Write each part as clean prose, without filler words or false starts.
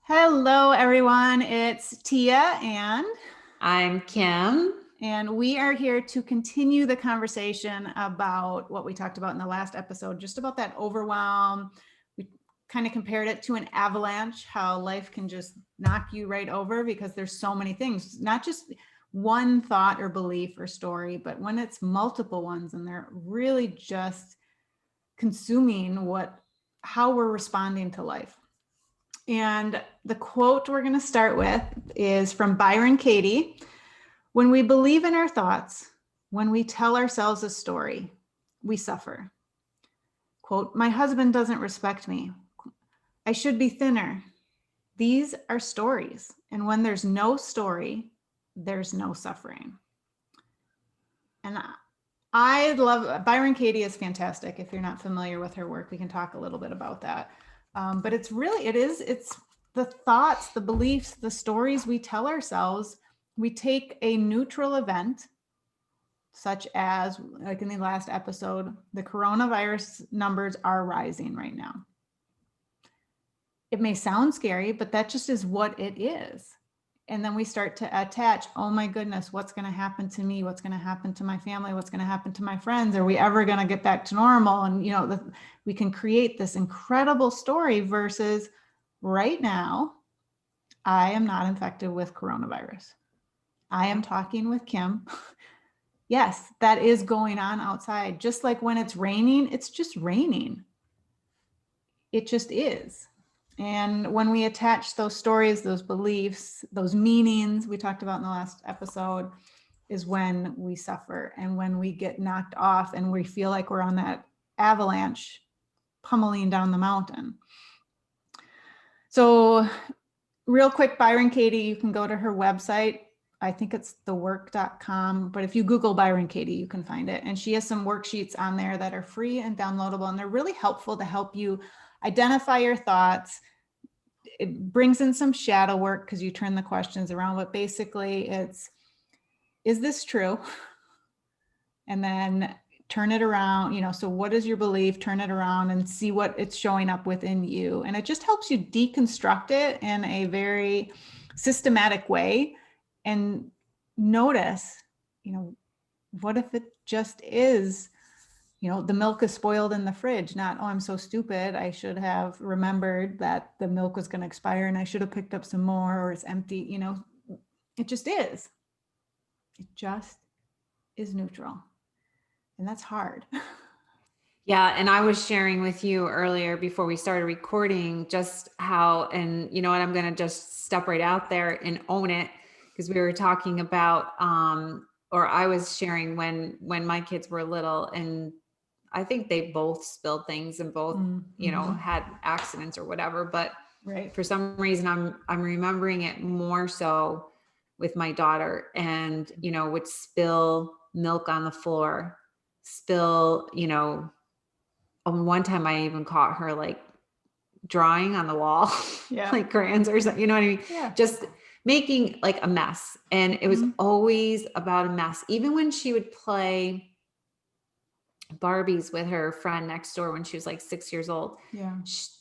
Hello, everyone. It's Tia I'm Kim. and we are here to continue the conversation about what we talked about in the last episode, just about that overwhelm. We kind of compared it to an avalanche, how life can just knock you right over because there's so many things, not just one thought or belief or story, but when it's multiple ones and they're really just consuming how we're responding to life. And the quote we're going to start with is from Byron Katie. When we believe in our thoughts, when we tell ourselves a story, we suffer. Quote, my husband doesn't respect me. I should be thinner. These are stories. And when there's no story, there's no suffering. And I love Byron Katie is fantastic. If you're not familiar with her work, we can talk a little bit about that. But it's the thoughts, the beliefs, the stories we tell ourselves. We take a neutral event, such as, like in the last episode, the coronavirus numbers are rising right now. It may sound scary, but that just is what it is. And then we start to attach, oh my goodness, what's going to happen to me? What's going to happen to my family? What's going to happen to my friends? Are we ever going to get back to normal? And, we can create this incredible story versus right now, I am not infected with coronavirus. I am talking with Kim. Yes, that is going on outside. Just like when it's raining, it's just raining. It just is. And when we attach those stories, those beliefs, those meanings we talked about in the last episode, is when we suffer and when we get knocked off and we feel like we're on that avalanche pummeling down the mountain. So real quick, Byron Katie, you can go to her website. I think it's thework.com, but if you Google Byron Katie, you can find it. And she has some worksheets on there that are free and downloadable, and they're really helpful to help you identify your thoughts. It brings in some shadow work because you turn the questions around, but basically it's, is this true? And then turn it around, so what is your belief? Turn it around and see what it's showing up within you. And it just helps you deconstruct it in a very systematic way and notice, what if it just is, the milk is spoiled in the fridge, not, oh, I'm so stupid. I should have remembered that the milk was going to expire and I should have picked up some more, or it's empty. It just is. It just is neutral. And that's hard. Yeah. And I was sharing with you earlier before we started recording just how, and you know what, I'm going to just step right out there and own it, because we were talking about, or I was sharing when my kids were little, and I think they both spilled things and both, had accidents or whatever. But right. For some reason, I'm remembering it more so with my daughter, and, would spill milk on the floor, spill, one time I even caught her like drawing on the wall, like crayons or something, you know what I mean? Yeah. Just making like a mess. And it was always about a mess. Even when she would play Barbies with her friend next door when she was like 6 years old. Yeah.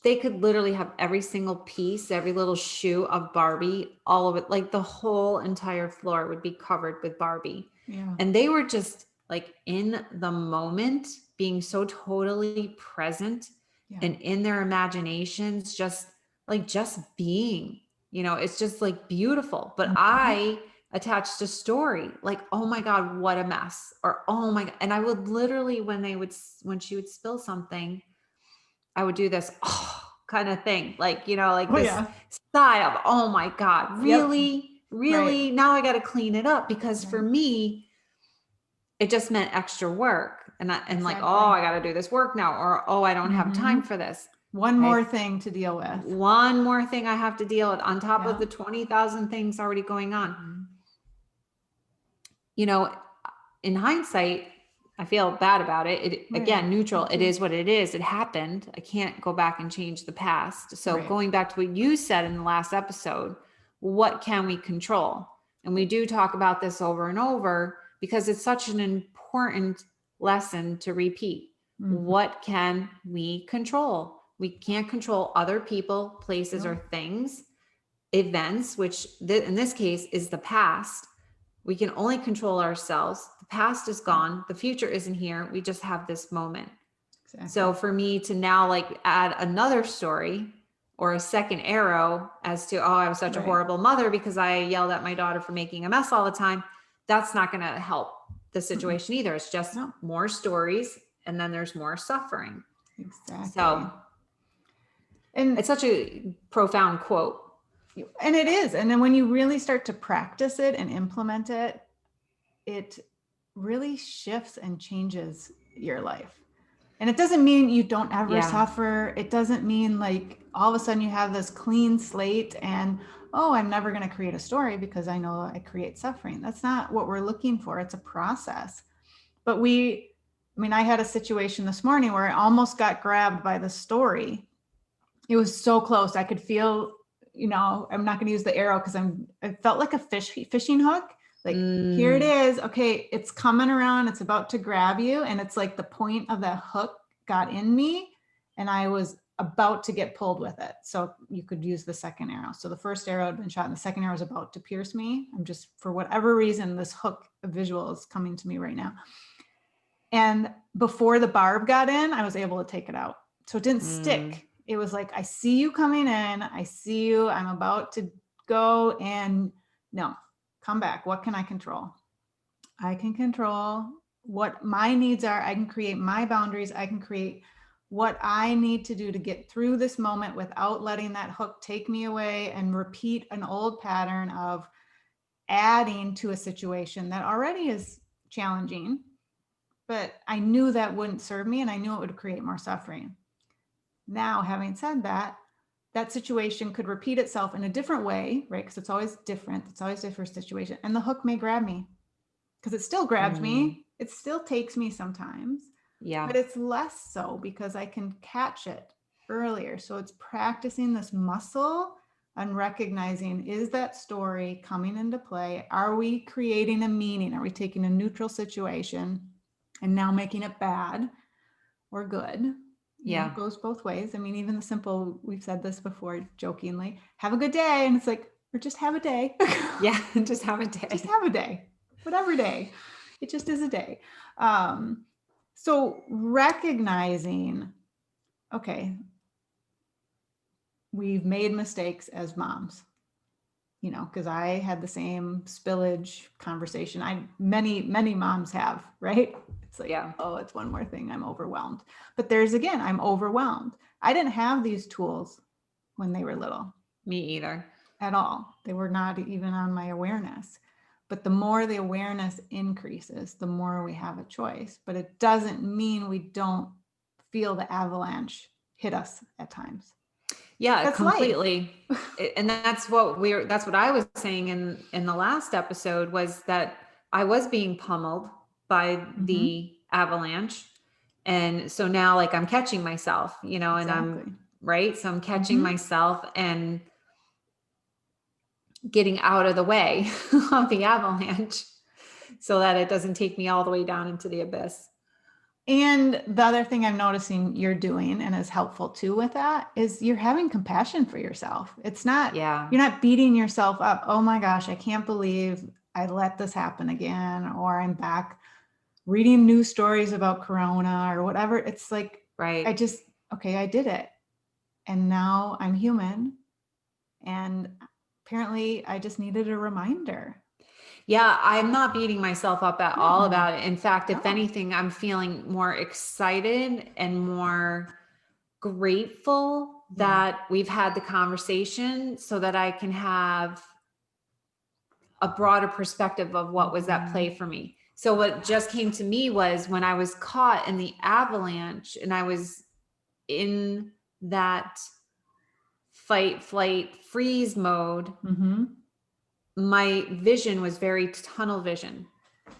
They could literally have every single piece, every little shoe of Barbie, all of it, like the whole entire floor would be covered with Barbie. Yeah. And they were just like in the moment, being so totally present and in their imaginations, just being, it's just like beautiful. But I attached a story like, oh my God, what a mess. Or, oh my God. And I would literally, when she would spill something, I would do this kind of thing. Like, this sigh of, oh my God, really, really? Right. Now I got to clean it up, because for me, it just meant extra work. And like, oh, I got to do this work now. Or, oh, I don't have time for this. One more thing to deal with. One more thing I have to deal with on top of the 20,000 things already going on. In hindsight, I feel bad about it. Again, neutral. It is what it is. It happened. I can't go back and change the past. So going back to what you said in the last episode, what can we control? And we do talk about this over and over because it's such an important lesson to repeat. What can we control? We can't control other people, places, or things. events, which in this case is the past. We can only control ourselves. The past is gone. The future isn't here. We just have this moment. Exactly. So for me to now like add another story or a second arrow as to, oh, I was such a horrible mother because I yelled at my daughter for making a mess all the time, that's not going to help the situation either. It's just more stories, and then there's more suffering. Exactly. So, and it's such a profound quote. And it is. And then when you really start to practice it and implement it, it really shifts and changes your life. And it doesn't mean you don't ever suffer. It doesn't mean like all of a sudden you have this clean slate and, oh, I'm never going to create a story because I know I create suffering. That's not what we're looking for. It's a process. But I had a situation this morning where I almost got grabbed by the story. It was so close. I could feel, I'm not going to use the arrow because I felt like a fishing hook. Like, here it is. Okay, it's coming around. It's about to grab you. And it's like the point of that hook got in me and I was about to get pulled with it. So you could use the second arrow. So the first arrow had been shot and the second arrow was about to pierce me. I'm just, for whatever reason, this hook visual is coming to me right now. And before the barb got in, I was able to take it out. So it didn't stick. It was like, I see you coming in. I see you. I'm about to go, and no. Come back. What can I control? I can control what my needs are. I can create my boundaries. I can create what I need to do to get through this moment without letting that hook take me away and repeat an old pattern of adding to a situation that already is challenging. But I knew that wouldn't serve me, and I knew it would create more suffering. Now, having said that, that situation could repeat itself in a different way, right? Because it's always different. It's always a different situation. And the hook may grab me because it still grabs me. It still takes me sometimes. Yeah. But it's less so because I can catch it earlier. So it's practicing this muscle and recognizing, is that story coming into play? Are we creating a meaning? Are we taking a neutral situation and now making it bad or good? It goes both ways. I mean, even the simple, we've said this before jokingly, have a good day. And it's like, or just have a day. Yeah, just have a day. Just have a day, whatever day. It just is a day. So recognizing, okay, we've made mistakes as moms, because I had the same spillage conversation. Many moms have, right? It's like, oh, it's one more thing. I'm overwhelmed. But I'm overwhelmed. I didn't have these tools when they were little. Me either. At all. They were not even on my awareness. But the more the awareness increases, the more we have a choice. But it doesn't mean we don't feel the avalanche hit us at times. Yeah, that's completely. And that's what I was saying in the last episode, was that I was being pummeled by the avalanche. And so now like I'm catching myself, and I'm right. So I'm catching myself and getting out of the way of the avalanche so that it doesn't take me all the way down into the abyss. And the other thing I'm noticing you're doing, and is helpful too with that, is you're having compassion for yourself. It's not, you're not beating yourself up. Oh my gosh, I can't believe I let this happen again, or I'm back reading news stories about Corona or whatever. It's like, I did it. And now I'm human. And apparently I just needed a reminder. Yeah, I'm not beating myself up at all about it. In fact, if anything, I'm feeling more excited and more grateful that we've had the conversation, so that I can have a broader perspective of what was at play for me. So what just came to me was when I was caught in the avalanche and I was in that fight, flight, freeze mode, my vision was very tunnel vision.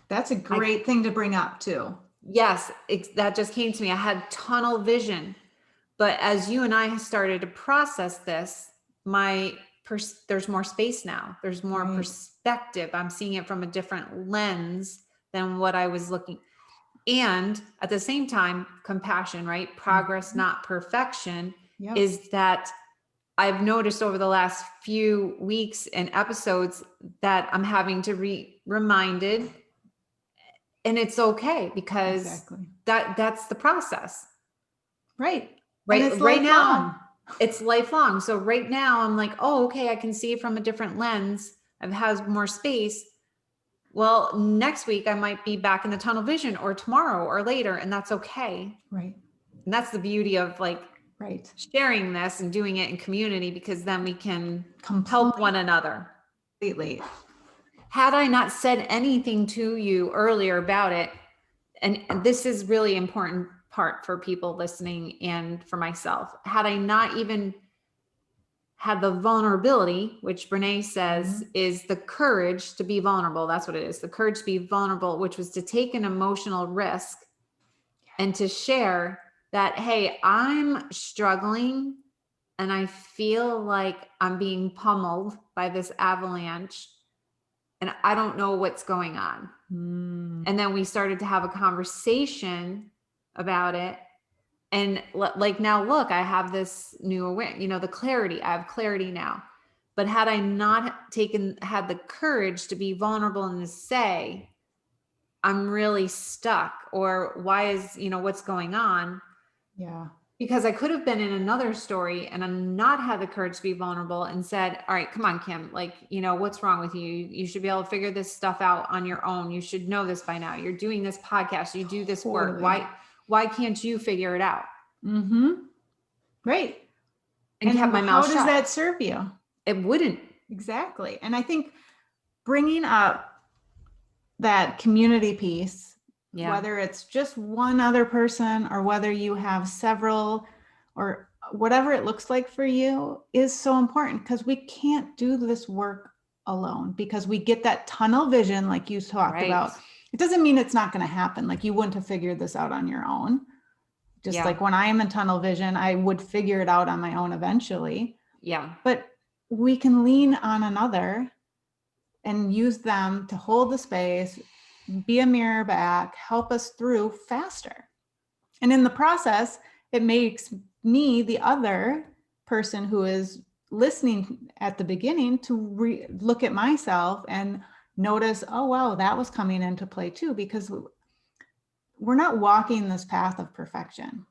That's a great thing to bring up too. Yes, that just came to me. I had tunnel vision. But as you and I started to process this, there's more space now. There's more perspective. I'm seeing it from a different lens than what I was looking. And at the same time, compassion, right? Progress, not perfection, is that I've noticed over the last few weeks and episodes that I'm having to reminded, and it's okay because Exactly. that's the process. Right. Right. And it's Right lifelong. now, it's lifelong. So right now I'm like, oh, okay, I can see it from a different lens. I've had more space. Well, next week I might be back in the tunnel vision, or tomorrow or later, and that's okay. Right. And that's the beauty of like Right. sharing this and doing it in community, because then we can Completely. help one another. Completely. Had I not said anything to you earlier about it, and this is really important part for people listening and for myself, had I not even had the vulnerability, which Brene says is the courage to be vulnerable. That's what it is. The courage to be vulnerable, which was to take an emotional risk and to share that, hey, I'm struggling and I feel like I'm being pummeled by this avalanche and I don't know what's going on. And then we started to have a conversation about it. And like, now look, I have this new awareness, the clarity. I have clarity now. But had I not had the courage to be vulnerable and to say, I'm really stuck, or why is, what's going on? Yeah. Because I could have been in another story and I'm not had the courage to be vulnerable and said, all right, come on, Kim, like, what's wrong with you? You should be able to figure this stuff out on your own. You should know this by now. You're doing this podcast. You do this work. Why can't you figure it out? Right. And kept my mouth shut. How does that serve you? It wouldn't. Exactly. And I think bringing up that community piece, whether it's just one other person or whether you have several or whatever it looks like for you, is so important, because we can't do this work alone, because we get that tunnel vision like you talked about. It doesn't mean it's not going to happen. Like, you wouldn't have figured this out on your own. Just like when I am in tunnel vision, I would figure it out on my own eventually. Yeah. But we can lean on another and use them to hold the space, be a mirror back, help us through faster. And in the process, it makes me, the other person who is listening at the beginning, to look at myself and notice, oh, wow, that was coming into play too, because we're not walking this path of perfection.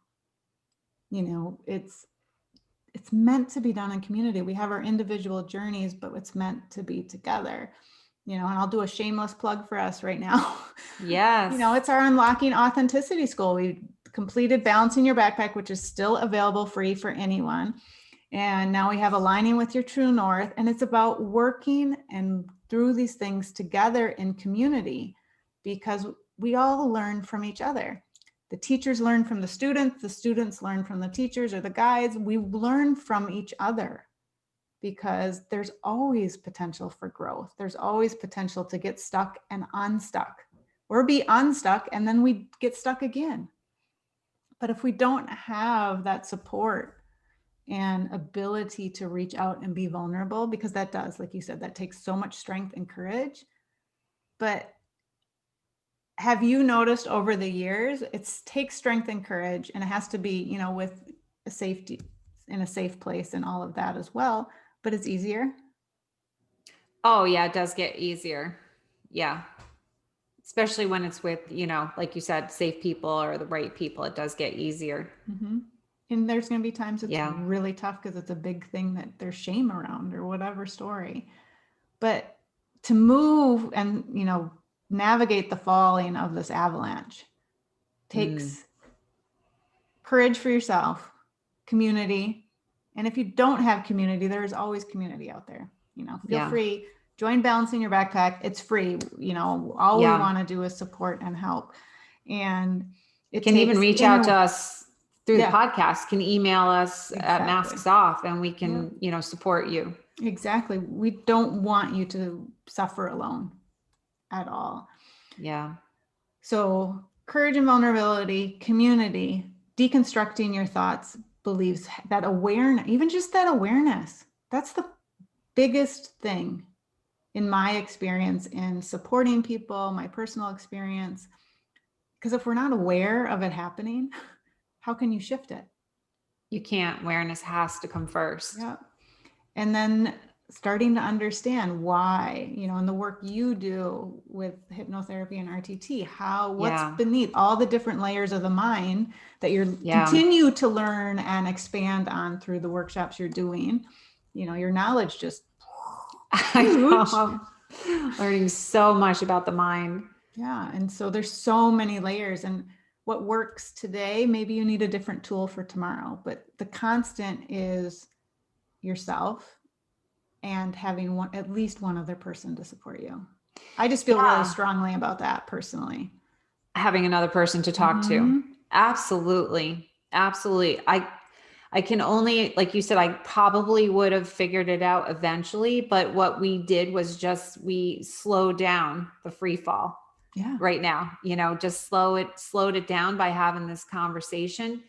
It's meant to be done in community. We have our individual journeys, but it's meant to be together. And I'll do a shameless plug for us right now. Yes. It's our Unlocking Authenticity School. We completed Balancing Your Backpack, which is still available free for anyone. And now we have Aligning with Your True North. And it's about working and through these things together in community, because we all learn from each other. The teachers learn from the students learn from the teachers or the guides. We learn from each other, because there's always potential for growth. There's always potential to get stuck and unstuck, or be unstuck and then we get stuck again. But if we don't have that support and ability to reach out and be vulnerable, because that does, like you said, that takes so much strength and courage. But have you noticed over the years, it takes strength and courage, and it has to be, with a safety, in a safe place and all of that as well, but it's easier. Oh yeah, it does get easier. Yeah. Especially when it's with, like you said, safe people or the right people, it does get easier. And there's going to be times it's really tough, because it's a big thing that there's shame around or whatever story. But to move and, navigate the falling of this avalanche takes courage for yourself, community. And if you don't have community, there's always community out there. Feel free, join Balancing Your Backpack. It's free. All we want to do is support and help. And it can even reach out to us through the podcast, can email us at Masks Off, and we can, support you. Exactly. We don't want you to suffer alone at all. Yeah. So courage and vulnerability, community, deconstructing your thoughts, beliefs, that awareness, even just that awareness, that's the biggest thing in my experience in supporting people, my personal experience. Because if we're not aware of it happening, how can you shift it? You can't. Awareness has to come first. Yeah. And then starting to understand why, in the work you do with hypnotherapy and RTT, what's beneath all the different layers of the mind that you're continue to learn and expand on through the workshops you're doing. Your knowledge just huge. Learning so much about the mind. Yeah. And so there's so many layers, and what works today, maybe you need a different tool for tomorrow, but the constant is yourself and having at least one other person to support you. I just feel really strongly about that personally. Having another person to talk to. Absolutely. Absolutely. I can only, like you said, I probably would have figured it out eventually, but what we did was we slowed down the free fall right now, just slowed it down by having this conversation.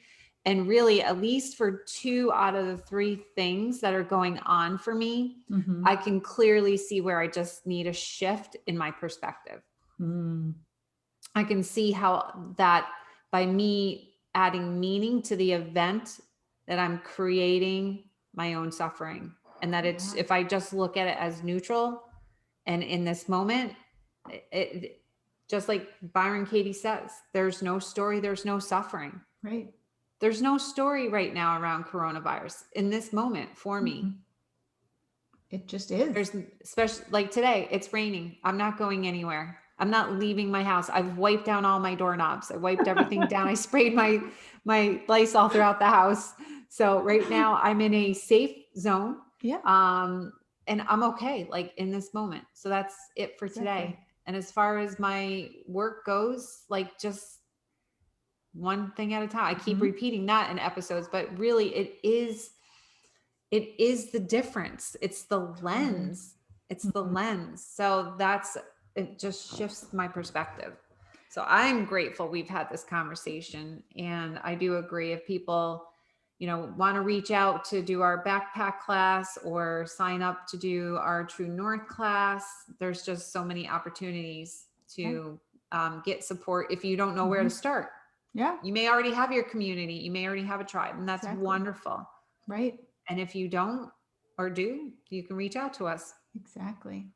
And really, at least for 2 out of the 3 things that are going on for me, I can clearly see where I just need a shift in my perspective. I can see how that by me adding meaning to the event, that I'm creating my own suffering. And that it's, if I just look at it as neutral and in this moment, it just like Byron Katie says, there's no story, there's no suffering. Right. There's no story right now around coronavirus in this moment for me. It just is. There's, especially like today, it's raining. I'm not going anywhere. I'm not leaving my house. I've wiped down all my doorknobs. I wiped everything down. I sprayed my Lysol throughout the house. So right now I'm in a safe zone. Yeah. And I'm okay, like in this moment. So that's it for today. And as far as my work goes, like just one thing at a time. I keep repeating that in episodes, but really it is the difference. It's the lens. It's the lens. So it just shifts my perspective. So I'm grateful we've had this conversation. And I do agree, if people, want to reach out to do our backpack class or sign up to do our True North class, there's just so many opportunities to get support if you don't know where to start. Yeah. You may already have your community. You may already have a tribe, and that's wonderful. Right. And if you don't or do, you can reach out to us. Exactly.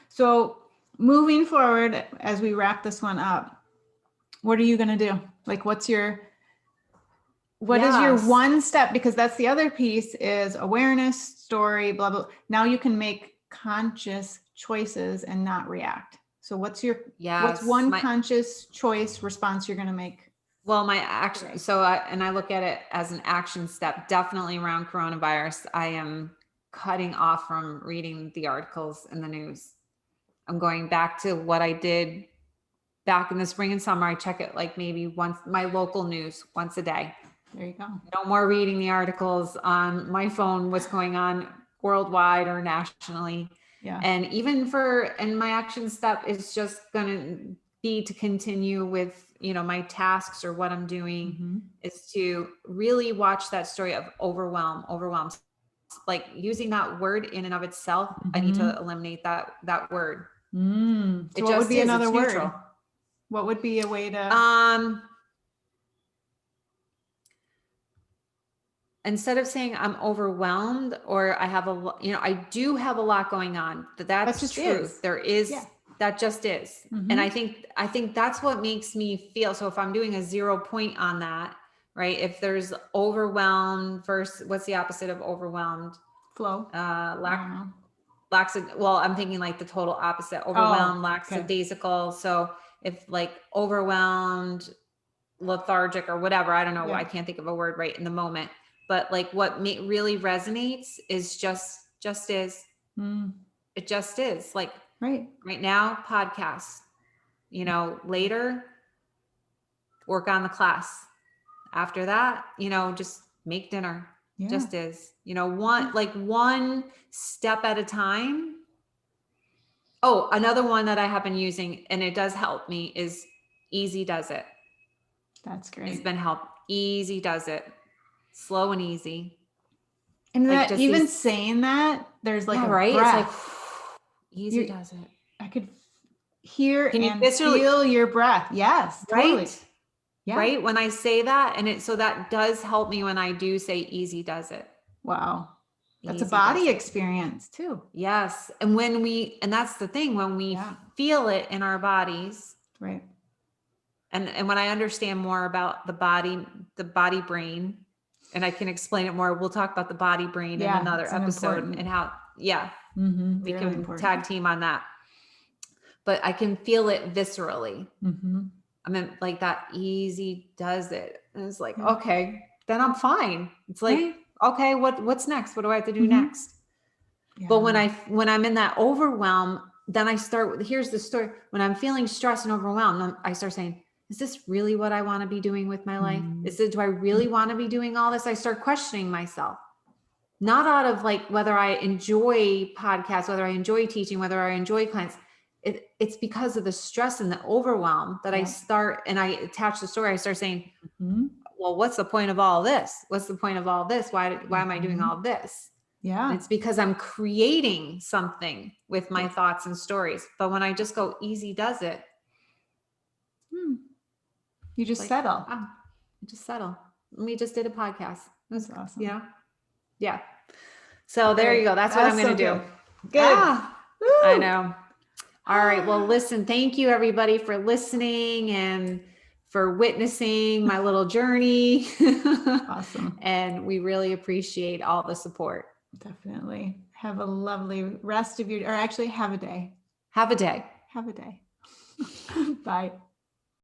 So moving forward, as we wrap this one up, what are you going to do? Like, what is your one step? Because that's the other piece, is awareness, story, blah, blah. Now you can make conscious choices and not react. So what's one conscious choice response you're going to make? Well, my action. So I look at it as an action step, definitely around coronavirus. I am cutting off from reading the articles in the news. I'm going back to what I did back in the spring and summer. I check it like maybe once, my local news once a day. There you go. No more reading the articles on my phone, what's going on worldwide or nationally. Yeah. And my action step is just going to be to continue with, my tasks or what I'm doing is to really watch that story of overwhelm, like using that word in and of itself. I need to eliminate that word. So what would be another word? Neutral. What would be a way to, instead of saying I'm overwhelmed or I have I do have a lot going on. That's just true. There is, that just is. And I think that's what makes me feel. So if I'm doing a 0 point on that, right? If there's overwhelmed versus, what's the opposite of overwhelmed? Flow. Well, I'm thinking like the total opposite, overwhelmed, lackadaisical. So if like overwhelmed, lethargic or whatever, I don't know. I can't think of a word right in the moment. But like what really resonates is just is. It just is. Like right now, podcasts, later work on the class. After that, just make dinner. Just is, one step at a time. Oh, another one that I have been using, and it does help me, is Easy Does It. That's great. It's been help. Easy Does It. Slow and easy. And like that, even saying that, there's like a breath. It's like Easy Does It. I could hear and feel your breath. Yes. Totally. Right. Yeah. Right. When I say that, so that does help me when I do say Easy Does It. Wow. That's a Easy body does it. experience too. Yes. And and that's the thing, when we feel it in our bodies, right. And when I understand more about the body brain, and I can explain it more, we'll talk about the body brain in another episode and how, we can important. tag team on that. But I can feel it viscerally. I mean, like that easy does it. And it's like, okay, then I'm fine. It's like, okay, what's next? What do I have to do next? Yeah. But when I'm in that overwhelm, then here's the story. When I'm feeling stressed and overwhelmed, I start saying, is this really what I want to be doing with my life? Do I really want to be doing all this? I start questioning myself, not out of like whether I enjoy podcasts, whether I enjoy teaching, whether I enjoy clients. It's because of the stress and the overwhelm that I start, and I attach the story. I start saying, well, what's the point of all this? What's the point of all this? Why am I doing all this? Yeah. And it's because I'm creating something with my thoughts and stories. But when I just go, easy does it. You just settle. I just settle. We just did a podcast. That's awesome. Yeah. Yeah. So there you go. That's what I'm going to do. Good. I know. All right. Well, listen, thank you everybody for listening and for witnessing my little journey. Awesome. And we really appreciate all the support. Definitely. Have a lovely rest of your, or actually have a day. Have a day. Have a day. Bye.